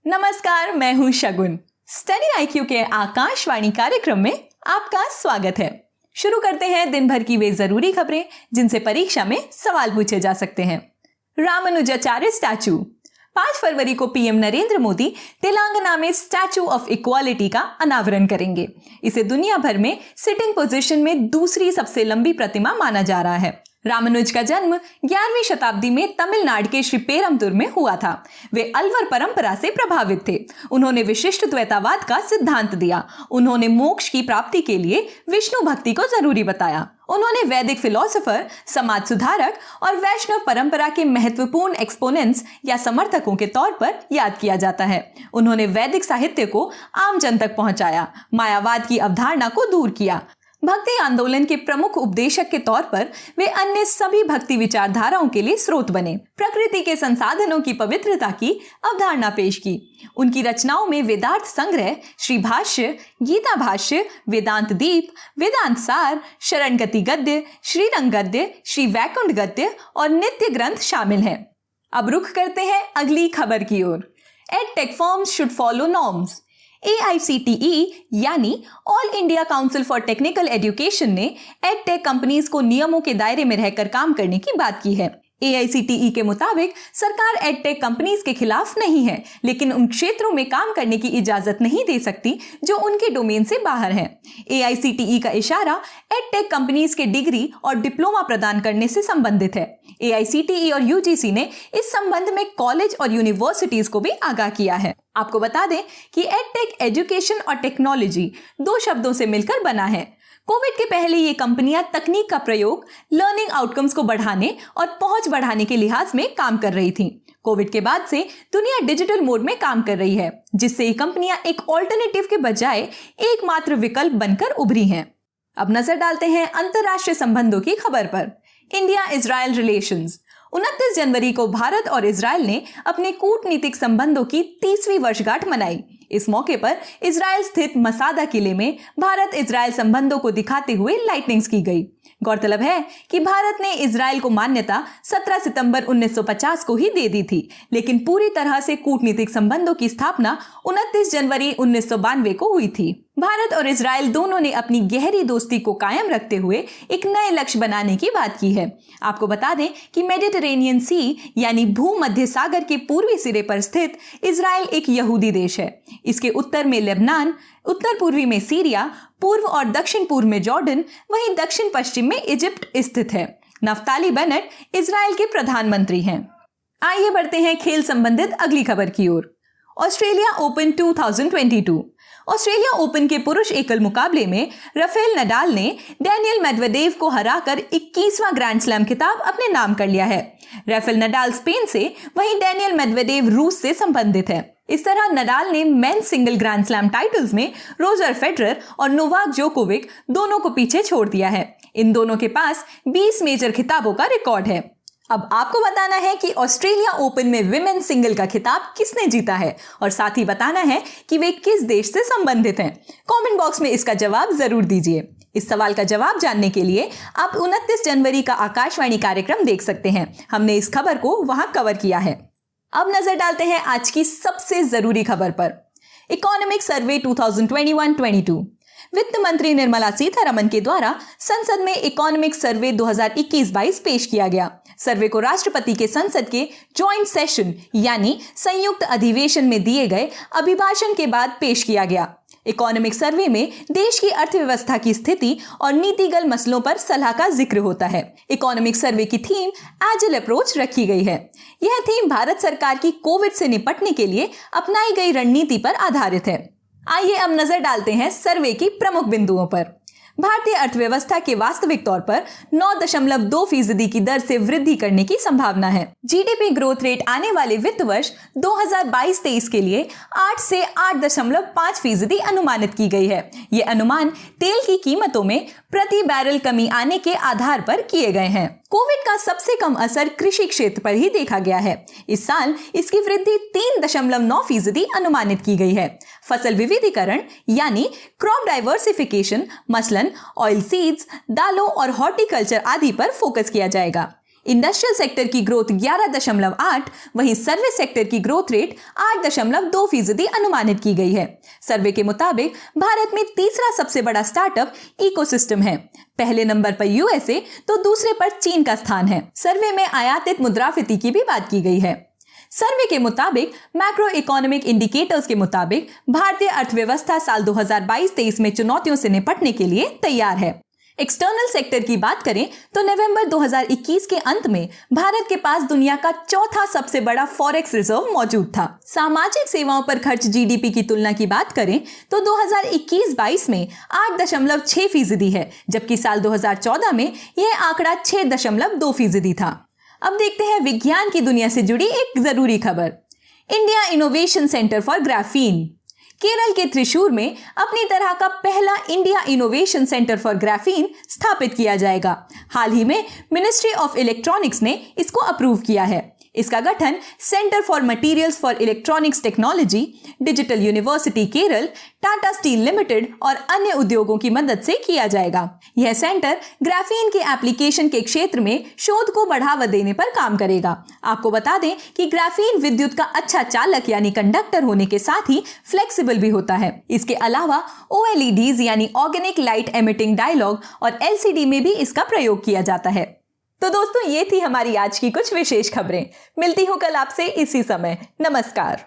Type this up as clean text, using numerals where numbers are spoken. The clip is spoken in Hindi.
नमस्कार, मैं हूं शगुन। स्टडी आईक्यू के आकाशवाणी कार्यक्रम में आपका स्वागत है। शुरू करते हैं दिन भर की वे जरूरी खबरें जिनसे परीक्षा में सवाल पूछे जा सकते हैं। रामानुजाचार्य स्टैचू। 5 फरवरी को पीएम नरेंद्र मोदी तेलंगाना में स्टैचू ऑफ इक्वालिटी का अनावरण करेंगे। इसे दुनिया भर में सिटिंग पोजीशन में दूसरी सबसे लंबी प्रतिमा माना जा रहा है। रामानुज का जन्म 11वीं शताब्दी में तमिलनाडु के श्री पेरंबदूर में हुआ था। वे अलवर परंपरा से प्रभावित थे। उन्होंने विशिष्ट द्वैतावाद का सिद्धांत दिया। उन्होंने मोक्ष की प्राप्ति के लिए विष्णु भक्ति को जरूरी बताया। उन्होंने वैदिक फिलोसोफर, समाज सुधारक और वैष्णव परंपरा के महत्वपूर्ण एक्सपोनेंट्स या समर्थकों के तौर पर याद किया जाता है। उन्होंने वैदिक साहित्य को आम जन तक पहुंचाया, मायावाद की अवधारणा को दूर किया। भक्ति आंदोलन के प्रमुख उपदेशक के तौर पर वे अन्य सभी भक्ति विचारधाराओं के लिए स्रोत बने। प्रकृति के संसाधनों की पवित्रता की अवधारणा पेश की। उनकी रचनाओं में वेदार्थ संग्रह, श्री भाष्य, गीता भाष्य, वेदांत दीप, वेदांत सार, शरणगति गद्य, श्रीरंग गद्य, श्री वैकुंठ गद्य और नित्य ग्रंथ शामिल हैं। अब रुख करते हैं अगली खबर की ओर। Edtech firms should follow norms. AICTE यानी all India council for technical education ने एडटेक कंपनीज को नियमों के दायरे में रहकर काम करने की बात की है। AICTE के मुताबिक सरकार एडटेक कंपनीज के खिलाफ नहीं है, लेकिन उन क्षेत्रों में काम करने की इजाजत नहीं दे सकती जो उनके डोमेन से बाहर है। AICTE का इशारा एडटेक कंपनीज के डिग्री और डिप्लोमा प्रदान करने से संबंधित है। AICTE और UGC ने इस संबंध में कॉलेज और यूनिवर्सिटीज को भी आगाह किया है। आपको बता दें कि एडटेक एजुकेशन और टेक्नोलॉजी 2 शब्दों से मिलकर बना है। कोविड के पहले ये कंपनियां तकनीक का प्रयोग लर्निंग आउटकम्स को बढ़ाने और पहुंच बढ़ाने के लिहाज में काम कर रही थीं। कोविड के बाद से दुनिया डिजिटल मोड में काम कर रही है, जिससे ये कंपनियां एक ऑल्टरनेटिव के बजाय एकमात्र विकल्प बनकर उभरी हैं। अब नजर डालते हैं अंतर्राष्ट्रीय संबंधों की खबर पर। India Israel relations. 29 जनवरी को भारत और इजराइल ने अपने कूटनीतिक संबंधों की 30वीं वर्षगांठ मनाई। इस मौके पर इजराइल स्थित मसादा किले में भारत इजराइल संबंधों को दिखाते हुए लाइटनिंग्स की गई। गौरतलब है कि भारत ने इजराइल को मान्यता 17 सितंबर 1950 को ही दे दी थी, लेकिन पूरी तरह से कूटनीतिक संबंधों की स्थापना 29 जनवरी 1992 को हुई थी। भारत और इजराइल दोनों ने अपनी गहरी दोस्ती को कायम रखते हुए एक नए लक्ष्य बनाने की बात की है। आपको बता दें कि मेडिटेरेनियन सी यानी भूमध्य सागर के पूर्वी सिरे पर स्थित इजराइल एक यहूदी देश है। इसके उत्तर में लेबनान, उत्तर पूर्वी में सीरिया, पूर्व और दक्षिण पूर्व में जॉर्डन, वहीं दक्षिण पश्चिम में इजिप्ट स्थित है। नफ्ताली बेनेट इजराइल के प्रधानमंत्री हैं। आइए बढ़ते हैं खेल संबंधित अगली खबर की ओर। Australia Open 2022। ऑस्ट्रेलिया ओपन के पुरुष एकल मुकाबले में राफेल नडाल ने डैनियल मेदवेदेव को हराकर 21वां ग्रैंड स्लैम खिताब अपने नाम कर लिया है। राफेल नडाल स्पेन से, वहीं डैनियल मेदवेदेव रूस से संबंधित है। इस तरह नडाल ने men's single grand slam titles में रोजर फेडरर और नोवाक जोकोविक दोनों को पीछे छोड़ दिया है। इन दोनों के पास 20 मेजर खिताबों का रिकॉर्ड है। अब आपको बताना है कि ऑस्ट्रेलिया ओपन में विमेन सिंगल का खिताब किसने जीता है और साथ ही बताना है कि वे किस देश से संबंधित हैं। कमेंट बॉक्स में इसका जवाब जरूर दीजिए। इस सवाल का जवाब जानने के लिए आप 29 जनवरी का आकाशवाणी कार्यक्रम देख सकते हैं। हमने इस खबर को वहां कवर किया है। अब नजर डालते हैं आज की सबसे जरूरी खबर पर। Economic survey 2021-22। वित्त मंत्री निर्मला सीतारमण के द्वारा संसद में इकोनॉमिक सर्वे 2021-22 पेश किया गया। सर्वे को राष्ट्रपति के संसद के जॉइंट सेशन यानी संयुक्त अधिवेशन में दिए गए अभिभाषण के बाद पेश किया गया। इकोनॉमिक सर्वे में देश की अर्थव्यवस्था की स्थिति और नीतिगत मसलों पर सलाह का जिक्र होता है। इकोनॉमिक सर्वे की थीम एजिल अप्रोच रखी गई है। यह थीम भारत सरकार की कोविड से निपटने के लिए अपनाई गई रणनीति पर आधारित है। आइए अब नजर डालते हैं सर्वे की प्रमुख बिंदुओं पर। भारतीय अर्थव्यवस्था के वास्तविक तौर पर 9.2% की दर से वृद्धि करने की संभावना है। जीडीपी ग्रोथ रेट आने वाले वित्त वर्ष 2022-23 के लिए 8 से 8.5% अनुमानित की गई है। ये अनुमान तेल की कीमतों में प्रति बैरल कमी आने के आधार पर किए गए हैं। कोविड का सबसे कम असर कृषि क्षेत्र पर ही देखा गया है। इस साल इसकी वृद्धि 3.9% अनुमानित की गई है। फसल विविधीकरण यानी क्रॉप डाइवर्सिफिकेशन, मसलन ऑयल सीड्स, दालों और हॉर्टिकल्चर आदि पर फोकस किया जाएगा। इंडस्ट्रियल सेक्टर की ग्रोथ 11.8, वहीं सर्विस सेक्टर की ग्रोथ रेट 8.2% अनुमानित की गई है। सर्वे के मुताबिक भारत में तीसरा सबसे बड़ा स्टार्टअप इकोसिस्टम है। पहले नंबर पर यूएसए तो दूसरे पर चीन का स्थान है। सर्वे में आयातित मुद्रास्फीति की भी बात की गई है। सर्वे के मुताबिक मैक्रो इकोनॉमिक इंडिकेटर्स के मुताबिक भारतीय अर्थव्यवस्था साल 2022-23 में चुनौतियों से निपटने के लिए तैयार है। एक्सटर्नल सेक्टर की बात करें तो नवंबर 2021 के अंत में भारत के पास दुनिया का चौथा सबसे बड़ा फॉरेक्स रिजर्व मौजूद था। सामाजिक सेवाओं पर खर्च जीडीपी की तुलना की बात करें तो 2021-22 में 8.6% है, जबकि साल 2014 में यह आंकड़ा 6.2% था। अब देखते हैं विज्ञान की दुनिया से जुड़ी एक जरूरी खबर। India innovation centre for graphene Kerala के त्रिशूर में अपनी तरह का पहला India innovation centre for graphene स्थापित किया जाएगा। हाल ही में मिनिस्ट्री ऑफ इलेक्ट्रॉनिक्स ने इसको अप्रूव किया है। इसका गठन centre for materials for electronics technology, digital university Kerala, Tata steel limited और अन्य उद्योगों की मदद से किया जाएगा। यह सेंटर ग्राफीन के एप्लीकेशन के क्षेत्र में शोध को बढ़ावा देने पर काम करेगा। आपको बता दें कि ग्राफीन विद्युत का अच्छा चालक यानी कंडक्टर होने के साथ ही फ्लेक्सिबल भी होता है। इसके अलावा OLEDs यानी ऑर्गेनिक लाइट एमिटिंग डायलॉग और LCD में भी इसका प्रयोग किया जाता है। तो दोस्तों, ये थी हमारी आज की कुछ विशेष खबरें। मिलती हूँ कल आपसे इसी समय। नमस्कार।